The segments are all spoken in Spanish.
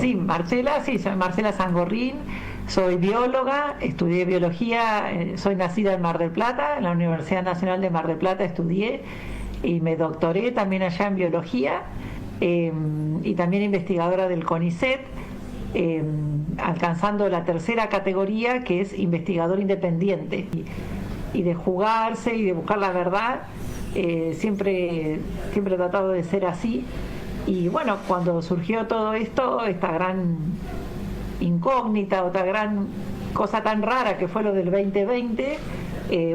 Sí, soy Marcela Sangorrín, soy bióloga, estudié biología, soy nacida en Mar del Plata, en la Universidad Nacional de Mar del Plata estudié y me doctoré también allá en biología, y también investigadora del CONICET, alcanzando la tercera categoría, que es investigador independiente, y de jugarse y de buscar la verdad. Siempre he tratado de ser así. Y bueno, cuando surgió todo esto, esta gran incógnita, otra gran cosa tan rara que fue lo del 2020,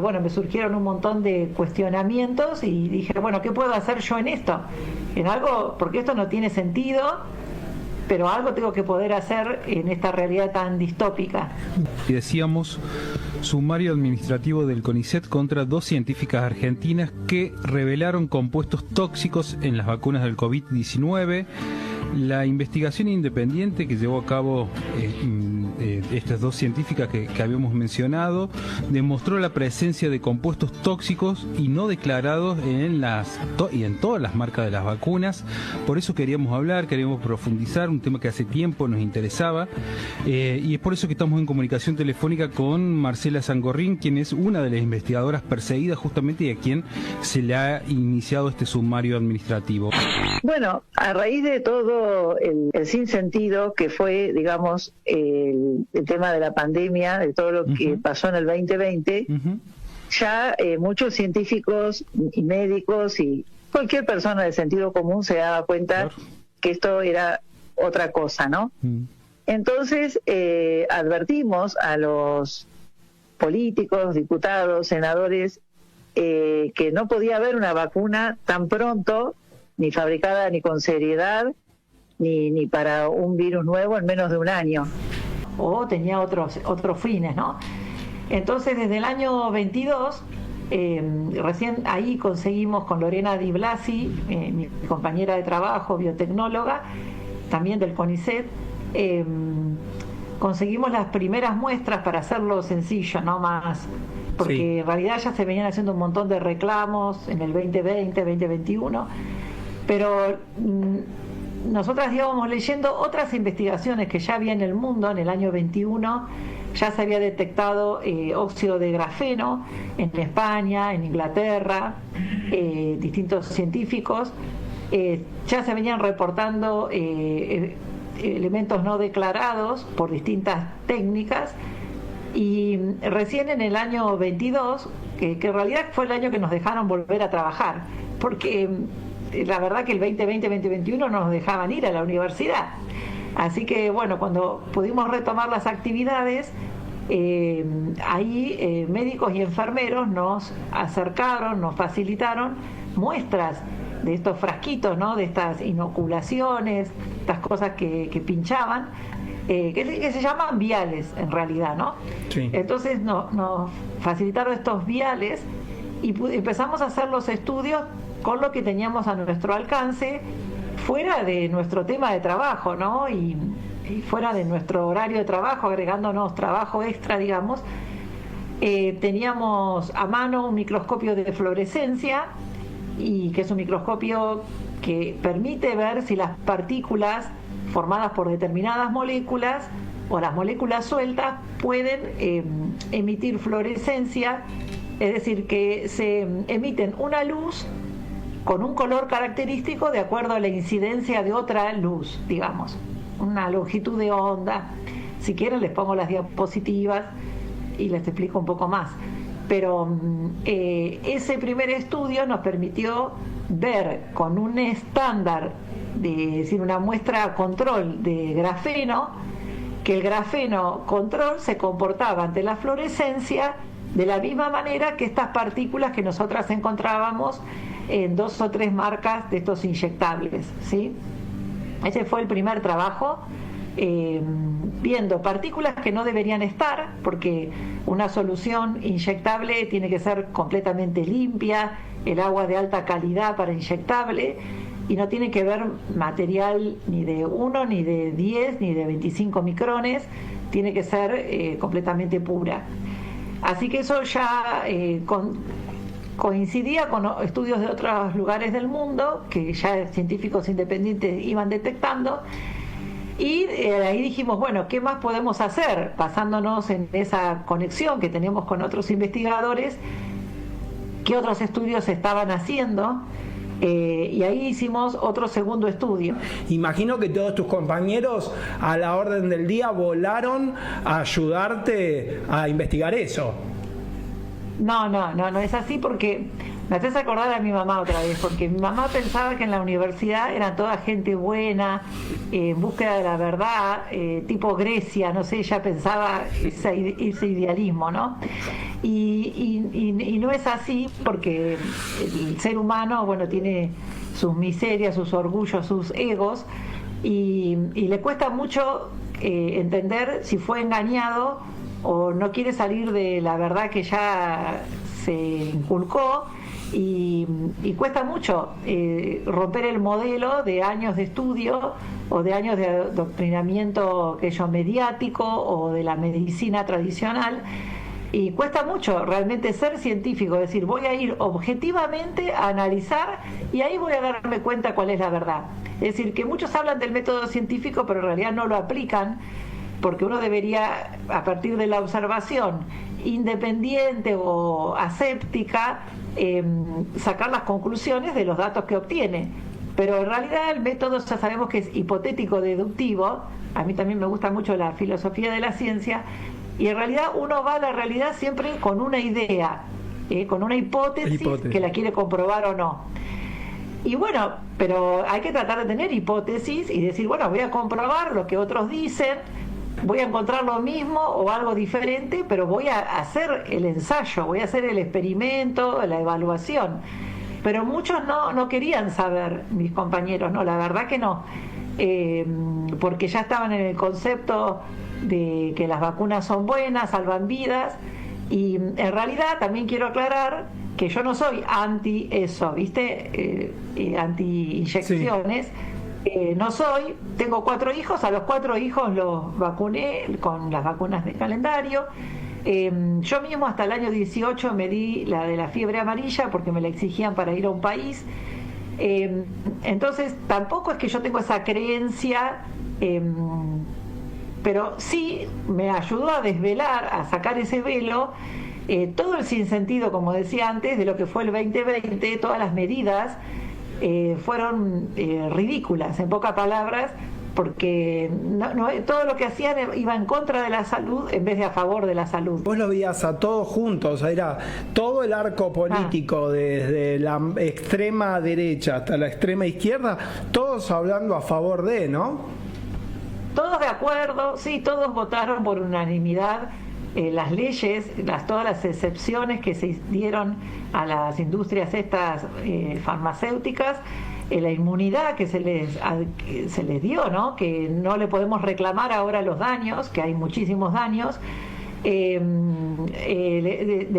bueno, me surgieron un montón de cuestionamientos y dije, bueno, ¿qué puedo hacer yo en esto? En algo, porque esto no tiene sentido, pero algo tengo que poder hacer en esta realidad tan distópica. Y decíamos, sumario administrativo del CONICET contra 2 científicas argentinas que revelaron compuestos tóxicos en las vacunas del COVID-19. La investigación independiente que llevó a cabo estas 2 científicas que habíamos mencionado demostró la presencia de compuestos tóxicos y no declarados en todas las marcas de las vacunas. Por eso queríamos profundizar, un tema que hace tiempo nos interesaba, y es por eso que estamos en comunicación telefónica con Marcela Sangorrín, quien es una de las investigadoras perseguidas justamente y a quien se le ha iniciado este sumario administrativo. Bueno, a raíz de todo el sinsentido que fue, digamos, el tema de la pandemia, de todo lo que pasó en el 2020, ya muchos científicos y médicos y cualquier persona de sentido común se daba cuenta que esto era otra cosa, ¿no? Entonces advertimos a los políticos, diputados, senadores, que no podía haber una vacuna tan pronto, ni fabricada ni con seriedad, ni para un virus nuevo en menos de un año. O tenía otros fines, ¿no? Entonces, desde el año 22, recién ahí conseguimos con Lorena Di Blasi, mi compañera de trabajo, biotecnóloga, también del CONICET, conseguimos las primeras muestras para hacerlo sencillo, no más, porque en realidad ya se venían haciendo un montón de reclamos en el 2020, 2021, pero nosotras íbamos leyendo otras investigaciones que ya había en el mundo. En el año 21 ya se había detectado óxido de grafeno en España, en Inglaterra, distintos científicos, ya se venían reportando elementos no declarados por distintas técnicas, y recién en el año 22, que en realidad fue el año que nos dejaron volver a trabajar, porque la verdad que el 2020-2021 no nos dejaban ir a la universidad. Así que bueno, cuando pudimos retomar las actividades, ahí médicos y enfermeros nos acercaron, nos facilitaron muestras de estos frasquitos, ¿no? De estas inoculaciones, estas cosas que pinchaban, que se llaman viales en realidad, ¿no? Sí. Entonces nos facilitaron estos viales y empezamos a hacer los estudios con lo que teníamos a nuestro alcance, fuera de nuestro tema de trabajo, ¿no? Y fuera de nuestro horario de trabajo, agregándonos trabajo extra, digamos. Teníamos a mano un microscopio de fluorescencia, y que es un microscopio que permite ver si las partículas formadas por determinadas moléculas o las moléculas sueltas pueden emitir fluorescencia, es decir, que se emiten una luz con un color característico de acuerdo a la incidencia de otra luz, digamos, una longitud de onda. Si quieren les pongo las diapositivas y les explico un poco más. Pero ese primer estudio nos permitió ver con un estándar, es decir, una muestra control de grafeno, que el grafeno control se comportaba ante la fluorescencia de la misma manera que estas partículas que nosotras encontrábamos en 2 o 3 marcas de estos inyectables, ¿sí? Ese fue el primer trabajo, viendo partículas que no deberían estar, porque una solución inyectable tiene que ser completamente limpia, el agua de alta calidad para inyectable, y no tiene que ver material ni de 1, ni de 10, ni de 25 micrones, tiene que ser completamente pura. Así que eso ya coincidía con estudios de otros lugares del mundo que ya científicos independientes iban detectando, Y ahí dijimos, bueno, ¿qué más podemos hacer? Basándonos en esa conexión que tenemos con otros investigadores, ¿qué otros estudios se estaban haciendo? Y ahí hicimos otro segundo estudio. Imagino que todos tus compañeros a la orden del día volaron a ayudarte a investigar eso. No es así, porque me haces acordar a mi mamá otra vez, porque mi mamá pensaba que en la universidad eran toda gente buena, en búsqueda de la verdad, tipo Grecia, no sé, ella pensaba ese idealismo, ¿no? Y no es así, porque el ser humano, bueno, tiene sus miserias, sus orgullos, sus egos, y le cuesta mucho entender si fue engañado o no quiere salir de la verdad que ya se inculcó, y cuesta mucho romper el modelo de años de estudio o de años de adoctrinamiento mediático o de la medicina tradicional, y cuesta mucho realmente ser científico, es decir, voy a ir objetivamente a analizar y ahí voy a darme cuenta cuál es la verdad. Es decir, que muchos hablan del método científico pero en realidad no lo aplican, porque uno debería, a partir de la observación independiente o aséptica, sacar las conclusiones de los datos que obtiene. Pero en realidad el método ya sabemos que es hipotético deductivo. A mí también me gusta mucho la filosofía de la ciencia, y en realidad uno va a la realidad siempre con una idea, con una hipótesis que la quiere comprobar o no. Y bueno, pero hay que tratar de tener hipótesis y decir, bueno, voy a comprobar lo que otros dicen, voy a encontrar lo mismo o algo diferente, pero voy a hacer el ensayo, voy a hacer el experimento, la evaluación. Pero muchos no querían saber, mis compañeros, no, la verdad que no, porque ya estaban en el concepto de que las vacunas son buenas, salvan vidas, y en realidad también quiero aclarar que yo no soy anti eso, ¿viste? Anti inyecciones. Sí. No soy, tengo 4 hijos, a los 4 hijos los vacuné con las vacunas de calendario. Yo mismo hasta el año 18 me di la de la fiebre amarilla porque me la exigían para ir a un país. Entonces tampoco es que yo tengo esa creencia, pero sí me ayudó a desvelar, a sacar ese velo, todo el sinsentido, como decía antes, de lo que fue el 2020, todas las medidas fueron ridículas, en pocas palabras, porque todo lo que hacían iba en contra de la salud en vez de a favor de la salud. Vos lo veías a todos juntos, o sea, era todo el arco político, desde la extrema derecha hasta la extrema izquierda, todos hablando a favor de, ¿no? Todos de acuerdo, sí, todos votaron por unanimidad las leyes, todas las excepciones que se dieron a las industrias estas farmacéuticas, la inmunidad que se les dio, ¿no? Que no le podemos reclamar ahora los daños, que hay muchísimos daños. Le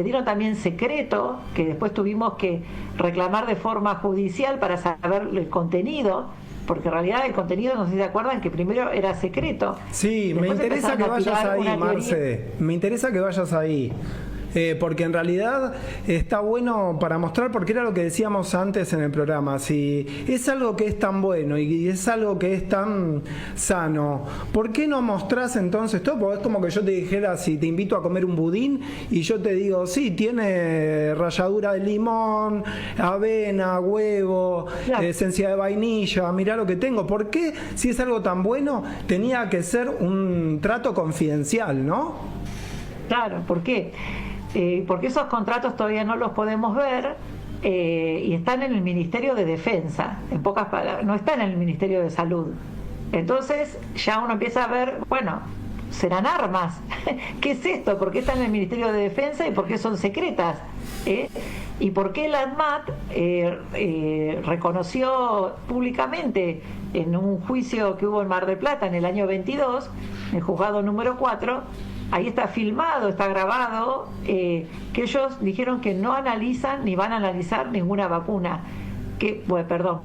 dieron también secreto, que después tuvimos que reclamar de forma judicial para saber el contenido, porque en realidad el contenido, no sé si se acuerdan, que primero era secreto. Sí, me interesa que vayas ahí, Marce, me interesa que vayas ahí. Porque en realidad está bueno para mostrar, porque era lo que decíamos antes en el programa, si es algo que es tan bueno y es algo que es tan sano, ¿por qué no mostrás entonces todo? Porque es como que yo te dijera, si te invito a comer un budín y yo te digo, sí, tiene ralladura de limón, avena, huevo, claro, esencia de vainilla, mirá lo que tengo. ¿Por qué, si es algo tan bueno, tenía que ser un trato confidencial, no? Claro, ¿por qué? Porque esos contratos todavía no los podemos ver, y están en el Ministerio de Defensa, en pocas palabras, no están en el Ministerio de Salud. Entonces ya uno empieza a ver, bueno, serán armas. ¿Qué es esto? ¿Por qué están en el Ministerio de Defensa y por qué son secretas? ¿Y por qué la ANMAT reconoció públicamente en un juicio que hubo en Mar del Plata en el año 22, el juzgado número 4, ahí está filmado, está grabado, que ellos dijeron que no analizan ni van a analizar ninguna vacuna, que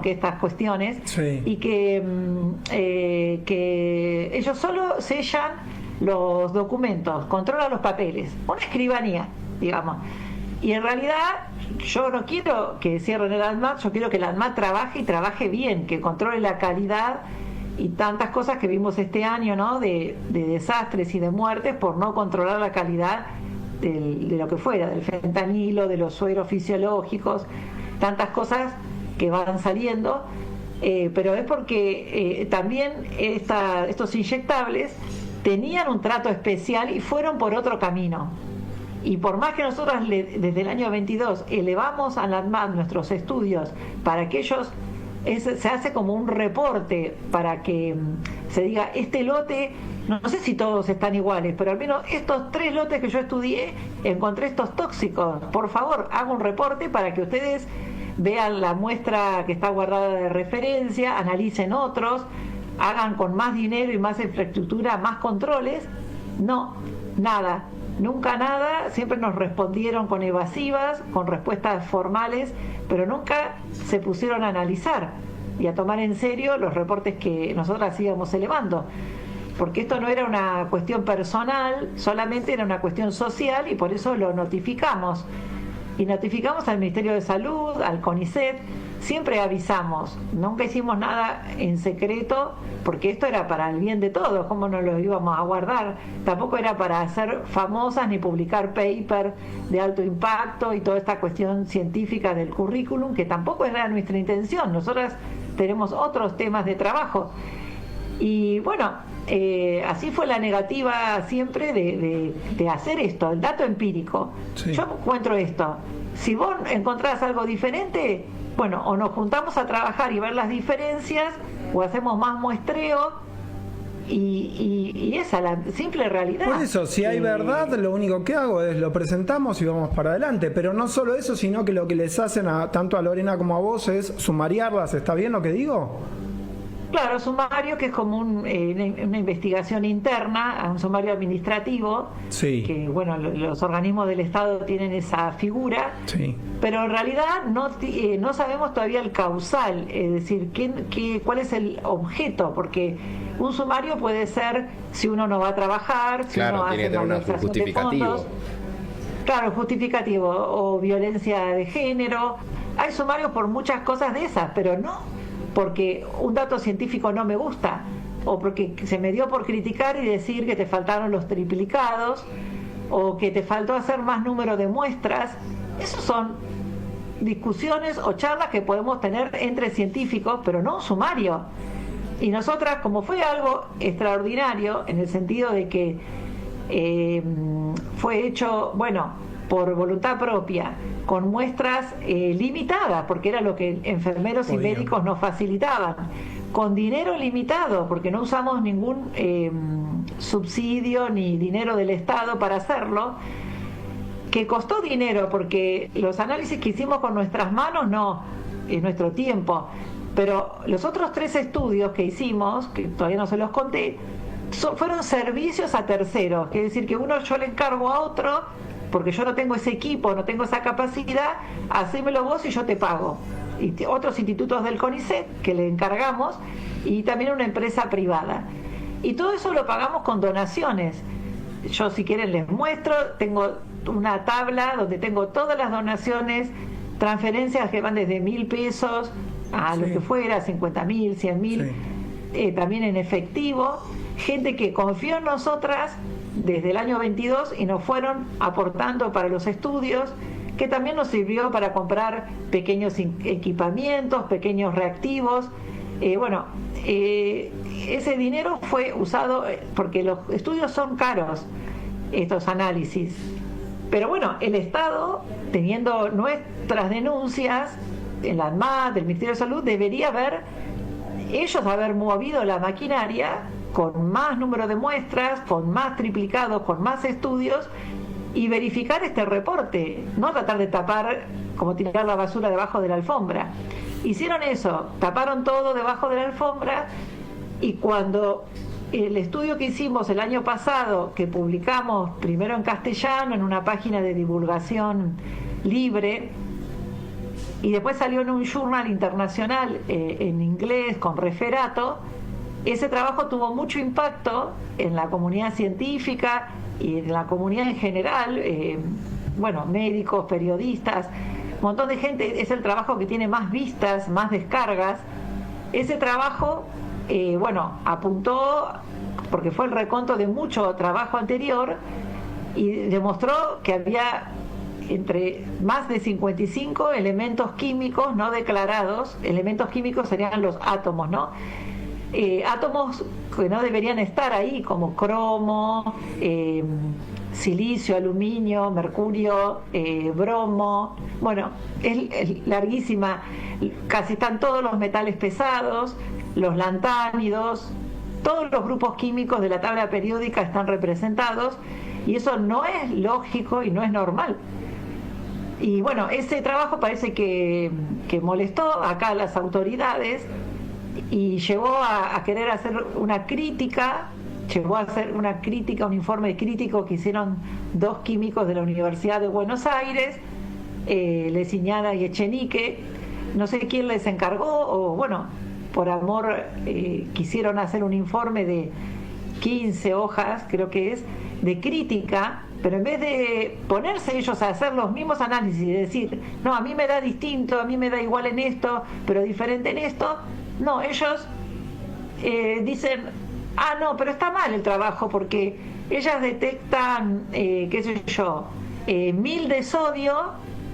estas cuestiones, sí, y que ellos solo sellan los documentos, controlan los papeles, una escribanía, digamos. Y en realidad yo no quiero que cierren el ANMAT, yo quiero que el ANMAT trabaje y trabaje bien, que controle la calidad y tantas cosas que vimos este año, ¿no? De desastres y de muertes por no controlar la calidad de lo que fuera, del fentanilo, de los sueros fisiológicos, tantas cosas que van saliendo, pero es porque también estos inyectables tenían un trato especial y fueron por otro camino. Y por más que nosotros desde el año 22 elevamos a la ANMAT nuestros estudios para que ellos, se hace como un reporte para que se diga, este lote, no sé si todos están iguales, pero al menos estos 3 lotes que yo estudié, encontré estos tóxicos. Por favor, hago un reporte para que ustedes vean la muestra que está guardada de referencia, analicen otros, hagan con más dinero y más infraestructura, más controles. No, nada. Nunca nada, siempre nos respondieron con evasivas, con respuestas formales, pero nunca se pusieron a analizar y a tomar en serio los reportes que nosotras íbamos elevando. Porque esto no era una cuestión personal, solamente era una cuestión social y por eso lo notificamos. Y notificamos al Ministerio de Salud, al CONICET, siempre avisamos, nunca hicimos nada en secreto, porque esto era para el bien de todos, ¿cómo no lo íbamos a guardar? Tampoco era para hacer famosas ni publicar paper de alto impacto y toda esta cuestión científica del currículum, que tampoco era nuestra intención. Nosotras tenemos otros temas de trabajo. Y bueno, así fue la negativa siempre de hacer esto, el dato empírico. Sí. Yo encuentro esto. Si vos encontrás algo diferente, bueno, o nos juntamos a trabajar y ver las diferencias, o hacemos más muestreo, y esa es la simple realidad. Por eso, si hay verdad, lo único que hago es lo presentamos y vamos para adelante. Pero no solo eso, sino que lo que les hacen tanto a Lorena como a vos es sumariarlas. ¿Está bien lo que digo? Claro, sumario, que es como una investigación interna, un sumario administrativo, sí. Que bueno, los organismos del Estado tienen esa figura, sí. Pero en realidad no sabemos todavía el causal, es decir, cuál es el objeto, porque un sumario puede ser si uno no va a trabajar, si claro, uno hace malversación de fondos, claro, justificativo, o violencia de género. Hay sumarios por muchas cosas de esas, pero no porque un dato científico no me gusta, o porque se me dio por criticar y decir que te faltaron los triplicados, o que te faltó hacer más número de muestras. Esos son discusiones o charlas que podemos tener entre científicos, pero no un sumario. Y nosotras, como fue algo extraordinario, en el sentido de que fue hecho, bueno, por voluntad propia, con muestras limitadas, porque era lo que enfermeros y médicos nos facilitaban, con dinero limitado, porque no usamos ningún subsidio ni dinero del Estado para hacerlo, que costó dinero, porque los análisis que hicimos con nuestras manos no, es nuestro tiempo, pero los otros 3 estudios que hicimos, que todavía no se los conté, fueron servicios a terceros, que es decir, que uno yo le encargo a otro, porque yo no tengo ese equipo, no tengo esa capacidad, hacémelo vos y yo te pago. Y otros institutos del CONICET que le encargamos, y también una empresa privada. Y todo eso lo pagamos con donaciones. Yo, si quieren, les muestro, tengo una tabla donde tengo todas las donaciones, transferencias que van desde 1.000 pesos a lo que fuera, 50.000, 100.000, también en efectivo, gente que confió en nosotras desde el año 22 y nos fueron aportando para los estudios, que también nos sirvió para comprar pequeños equipamientos, pequeños reactivos. Ese dinero fue usado porque los estudios son caros, estos análisis. Pero bueno, el Estado, teniendo nuestras denuncias en la ANMAT, del Ministerio de Salud, debería haber movido la maquinaria con más número de muestras, con más triplicados, con más estudios, y verificar este reporte, no tratar de tapar, como tirar la basura debajo de la alfombra. Hicieron eso, taparon todo debajo de la alfombra, y cuando el estudio que hicimos el año pasado, que publicamos primero en castellano en una página de divulgación libre, y después salió en un journal internacional en inglés con referato, ese trabajo tuvo mucho impacto en la comunidad científica y en la comunidad en general, médicos, periodistas, un montón de gente. Es el trabajo que tiene más vistas, más descargas. Ese trabajo apuntó, porque fue el reconto de mucho trabajo anterior, y demostró que había entre más de 55 elementos químicos no declarados. Elementos químicos serían los átomos, ¿no? Átomos que no deberían estar ahí, como cromo, silicio, aluminio, mercurio, bromo. Bueno, es larguísima. Casi están todos los metales pesados, los lantánidos, todos los grupos químicos de la tabla periódica están representados, y eso no es lógico y no es normal. Y bueno, ese trabajo parece que molestó acá a las autoridades y llevó a querer hacer una crítica, un informe crítico que hicieron 2 químicos de la Universidad de Buenos Aires, Leciñana y Echenique. No sé quién les encargó, o bueno, por amor quisieron hacer un informe de 15 hojas, creo que es, de crítica, pero en vez de ponerse ellos a hacer los mismos análisis y decir, no, a mí me da distinto, a mí me da igual en esto, pero diferente en esto, no, ellos dicen, no, pero está mal el trabajo, porque ellas detectan, qué sé yo, 1000 de sodio,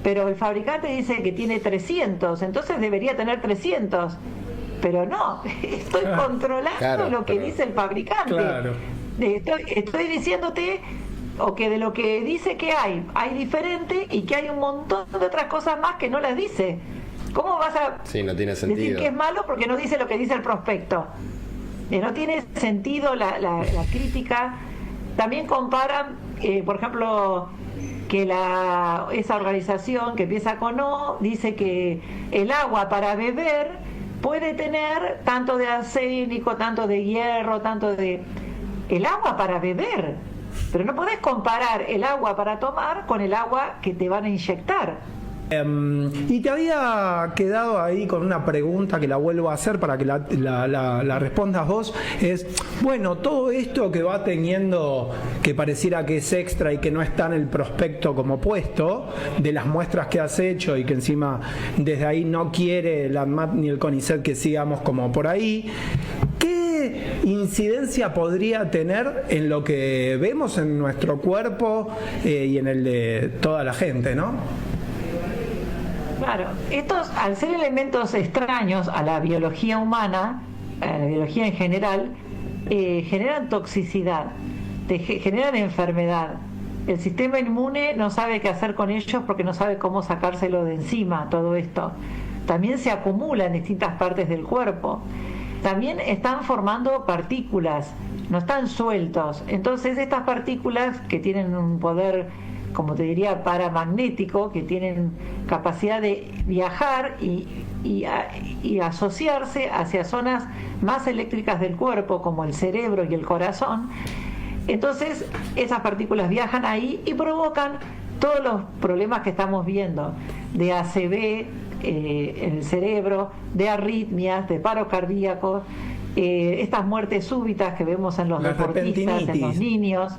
pero el fabricante dice que tiene 300, entonces debería tener 300. Pero no, estoy controlando lo que dice el fabricante. Claro. Estoy diciéndote, o que de lo que dice que hay diferente, y que hay un montón de otras cosas más que no las dice. ¿Cómo vas a no tiene sentido. decir que es malo porque no dice lo que dice el prospecto? No tiene sentido la crítica. También comparan, por ejemplo, que esa organización que empieza con O dice que el agua para beber puede tener tanto de arsénico, tanto de hierro, tanto de... El agua para beber, pero no podés comparar el agua para tomar con el agua que te van a inyectar. Y te había quedado ahí con una pregunta que la vuelvo a hacer para que la respondas vos. Es, bueno, todo esto que va teniendo, que pareciera que es extra y que no está en el prospecto como puesto, de las muestras que has hecho, y que encima desde ahí no quiere la ANMAT ni el CONICET que sigamos como por ahí, ¿qué incidencia podría tener en lo que vemos en nuestro cuerpo y en el de toda la gente, ¿no? Claro, estos, al ser elementos extraños a la biología humana, a la biología en general, generan toxicidad, generan enfermedad. El sistema inmune no sabe qué hacer con ellos porque no sabe cómo sacárselo de encima, todo esto. También se acumula en distintas partes del cuerpo. También están formando partículas, no están sueltos. Entonces estas partículas, que tienen un poder, como te diría, paramagnético, que tienen capacidad de viajar y asociarse hacia zonas más eléctricas del cuerpo, como el cerebro y el corazón. Entonces esas partículas viajan ahí y provocan todos los problemas que estamos viendo, de ACV en el cerebro, de arritmias, de paro cardíaco, estas muertes súbitas que vemos en los deportistas, en los niños.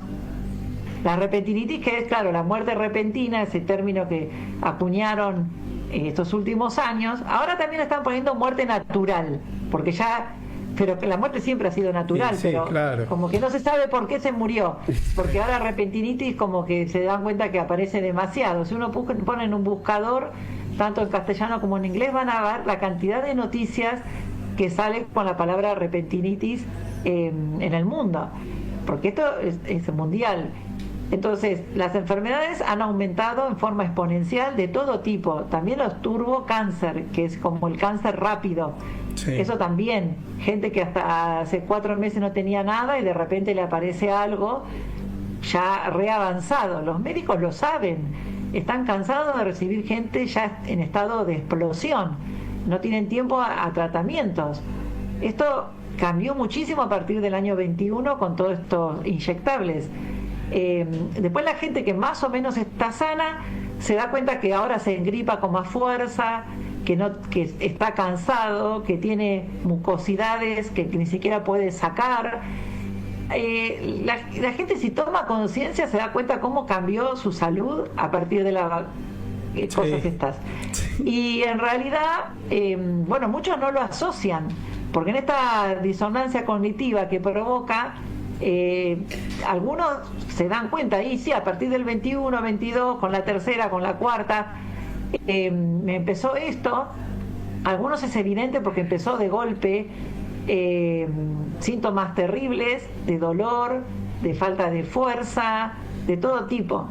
La repentinitis, que es, claro, la muerte repentina, ese término que acuñaron estos últimos años. Ahora también están poniendo muerte natural, porque pero que la muerte siempre ha sido natural, sí, pero claro, como que no se sabe por qué se murió, porque ahora repentinitis como que se dan cuenta que aparece demasiado. Si uno pone en un buscador, tanto en castellano como en inglés, van a ver la cantidad de noticias que salen con la palabra repentinitis en el mundo, porque esto es mundial. Entonces, las enfermedades han aumentado en forma exponencial de todo tipo. También los turbocáncer, que es como el cáncer rápido. Sí. Eso también. Gente que hasta hace 4 meses no tenía nada y de repente le aparece algo ya reavanzado. Los médicos lo saben. Están cansados de recibir gente ya en estado de explosión. No tienen tiempo a tratamientos. Esto cambió muchísimo a partir del año 21 con todos estos inyectables. Después la gente que más o menos está sana se da cuenta que ahora se engripa con más fuerza, que está cansado, que tiene mucosidades que ni siquiera puede sacar. La gente, si toma conciencia, se da cuenta cómo cambió su salud a partir de las cosas estas. Y en realidad, muchos no lo asocian, porque en esta disonancia cognitiva que provoca, algunos se dan cuenta, y sí, a partir del 21, 22, con la tercera, con la cuarta, me empezó esto. Algunos es evidente porque empezó de golpe, síntomas terribles de dolor, de falta de fuerza, de todo tipo,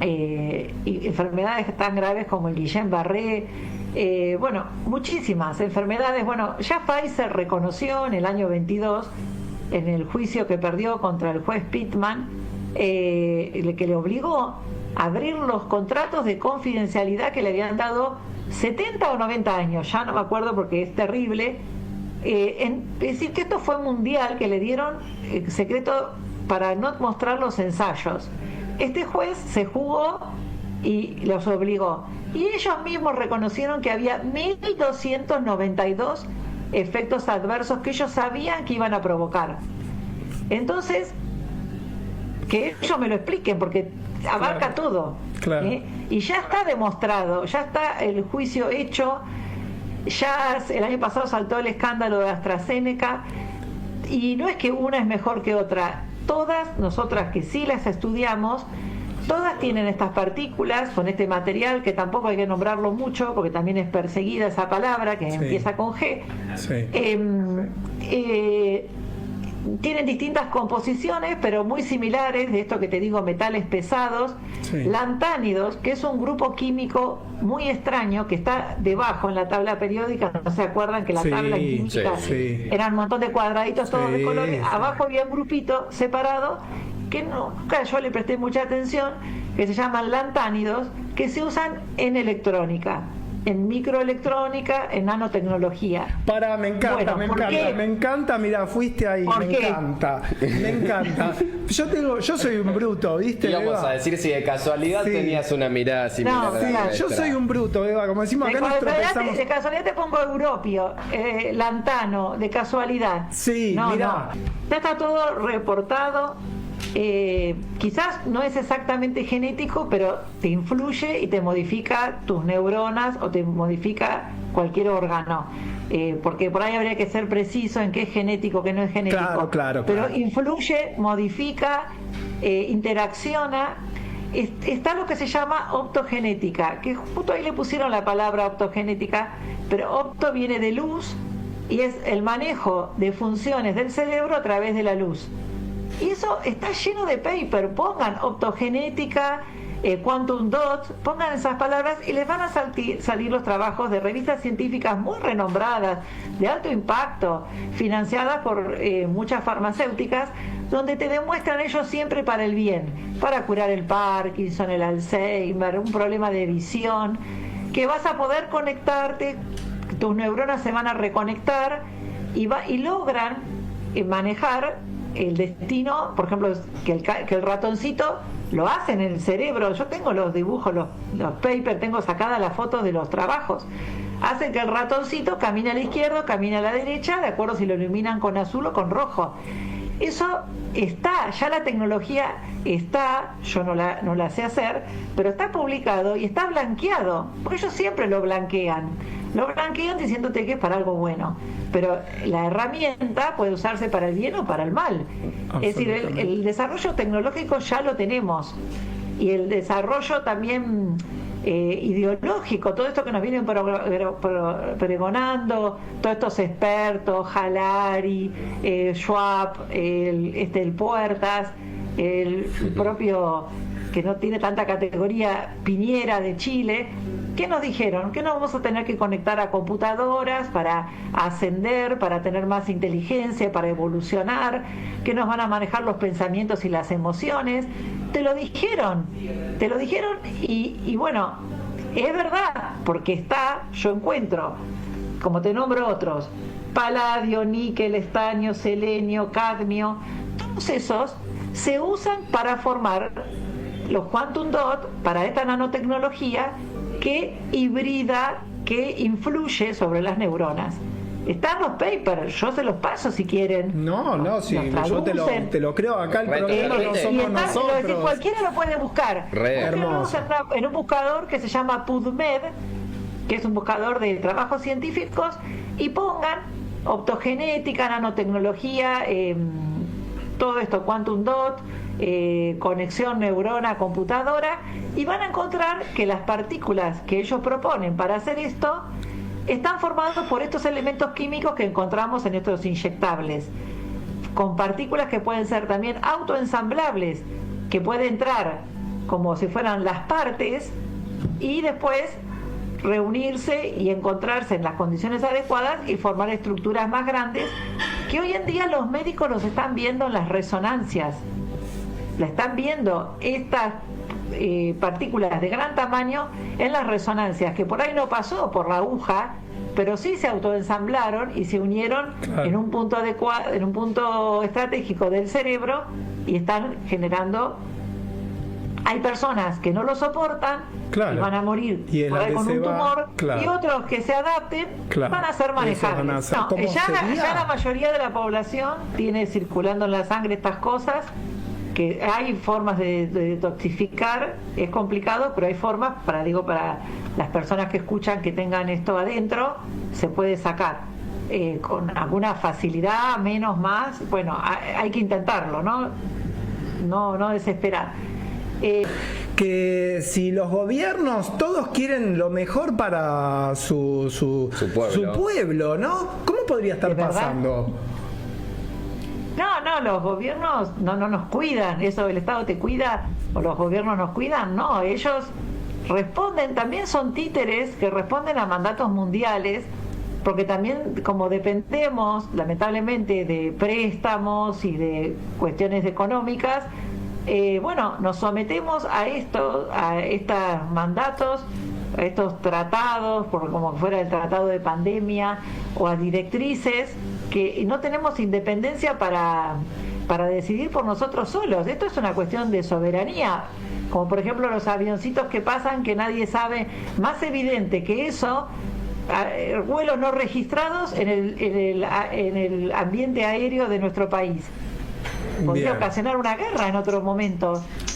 y enfermedades tan graves como el Guillain-Barré, bueno, muchísimas enfermedades. Bueno, ya Pfizer reconoció en el año 22, en el juicio que perdió contra el juez Pittman, que le obligó a abrir los contratos de confidencialidad que le habían dado 70 o 90 años, ya no me acuerdo porque es terrible. Es decir, que esto fue mundial, que le dieron secreto para no mostrar los ensayos. Este juez se jugó y los obligó. Y ellos mismos reconocieron que había 1.292 efectos adversos que ellos sabían que iban a provocar. Entonces, que ellos me lo expliquen, porque abarca todo. Claro. Y ya está demostrado, ya está el juicio hecho. Ya el año pasado saltó el escándalo de AstraZeneca, y no es que una es mejor que otra. Todas nosotras que sí las estudiamos, todas tienen estas partículas con este material, que tampoco hay que nombrarlo mucho porque también es perseguida esa palabra, que empieza con G. Tienen distintas composiciones, pero muy similares, de esto que te digo, metales pesados, lantánidos, que es un grupo químico muy extraño que está debajo en la tabla periódica. ¿No se acuerdan que la tabla química eran un montón de cuadraditos todos de colores? Abajo había un grupito separado que nunca yo le presté mucha atención, que se llaman lantánidos, que se usan en electrónica, en microelectrónica, en nanotecnología. Me encanta, me encanta, mira, fuiste ahí, me encanta. Yo soy un bruto, ¿viste? Vamos a decir si de casualidad tenías una mirada similar. Yo soy un bruto, Eva, como decimos acá, de casualidad te pongo europio, lantano, de casualidad. Sí, mira. Ya está todo reportado. Quizás no es exactamente genético, pero te influye y te modifica tus neuronas o te modifica cualquier órgano, porque por ahí habría que ser preciso en qué es genético, qué no es genético. Claro. Pero influye, modifica, interacciona. Está lo que se llama optogenética, que justo ahí le pusieron la palabra optogenética, pero opto viene de luz y es el manejo de funciones del cerebro a través de la luz. Y eso está lleno de paper. Pongan optogenética, quantum dot, pongan esas palabras y les van a salir los trabajos de revistas científicas muy renombradas, de alto impacto, financiadas por muchas farmacéuticas, donde te demuestran ellos siempre para el bien, para curar el Parkinson, el Alzheimer, un problema de visión, que vas a poder conectarte, tus neuronas se van a reconectar y logran manejar el destino. Por ejemplo, que el ratoncito lo hace en el cerebro. Yo tengo los dibujos, los papers, tengo sacadas las fotos de los trabajos. Hacen que el ratoncito camine a la izquierda, camine a la derecha, de acuerdo si lo iluminan con azul o con rojo. Eso está, ya la tecnología está, yo no la sé hacer, pero está publicado y está blanqueado, porque ellos siempre lo blanquean diciéndote que es para algo bueno, pero la herramienta puede usarse para el bien o para el mal. Es decir, el desarrollo tecnológico ya lo tenemos, y el desarrollo también ideológico, todo esto que nos vienen pregonando todos estos expertos, Jalari, Schwab, el Puertas, el propio, que no tiene tanta categoría, Piñera de Chile. ¿Qué nos dijeron? Que nos vamos a tener que conectar a computadoras para ascender, para tener más inteligencia, para evolucionar, que nos van a manejar los pensamientos y las emociones. Te lo dijeron y bueno, es verdad, porque yo encuentro, como te nombro otros, paladio, níquel, estaño, selenio, cadmio, todos esos se usan para formar los quantum dot, para esta nanotecnología que hibrida, que influye sobre las neuronas. Están los papers, yo se los paso si quieren. No, sí, yo te lo creo acá, el problema no somos nosotros. Cualquiera lo puede buscar. En un buscador que se llama PubMed, que es un buscador de trabajos científicos, y pongan optogenética, nanotecnología, todo esto, quantum dot, conexión neurona-computadora, y van a encontrar que las partículas que ellos proponen para hacer esto están formados por estos elementos químicos que encontramos en estos inyectables, con partículas que pueden ser también autoensamblables, que puede entrar como si fueran las partes y después reunirse y encontrarse en las condiciones adecuadas y formar estructuras más grandes, que hoy en día los médicos los están viendo en las resonancias. La están viendo estas partículas de gran tamaño en las resonancias, que por ahí no pasó por la aguja, pero sí se autoensamblaron y se unieron en un punto adecuado, en un punto estratégico del cerebro, y están generando. Hay personas que no lo soportan y van a morir por ahí con un tumor, y otros que se adapten van a ser manejables. Ya la mayoría de la población tiene circulando en la sangre estas cosas, que hay formas de detoxificar, es complicado, pero hay formas, para las personas que escuchan que tengan esto adentro, se puede sacar con alguna facilidad, menos, más. Bueno, hay que intentarlo, no desesperar. Que si los gobiernos todos quieren lo mejor para su pueblo, ¿no? ¿Cómo podría estar pasando? No, los gobiernos no nos cuidan, eso el Estado te cuida o los gobiernos nos cuidan, no, ellos responden, también son títeres que responden a mandatos mundiales, porque también como dependemos lamentablemente de préstamos y de cuestiones económicas, nos sometemos a estos mandatos, a estos tratados, como fuera el tratado de pandemia, o a directrices, que no tenemos independencia para decidir por nosotros solos. Esto es una cuestión de soberanía, como por ejemplo los avioncitos que pasan que nadie sabe, más evidente que eso, vuelos no registrados en el ambiente aéreo de nuestro país. Podría ocasionar una guerra en otros momentos.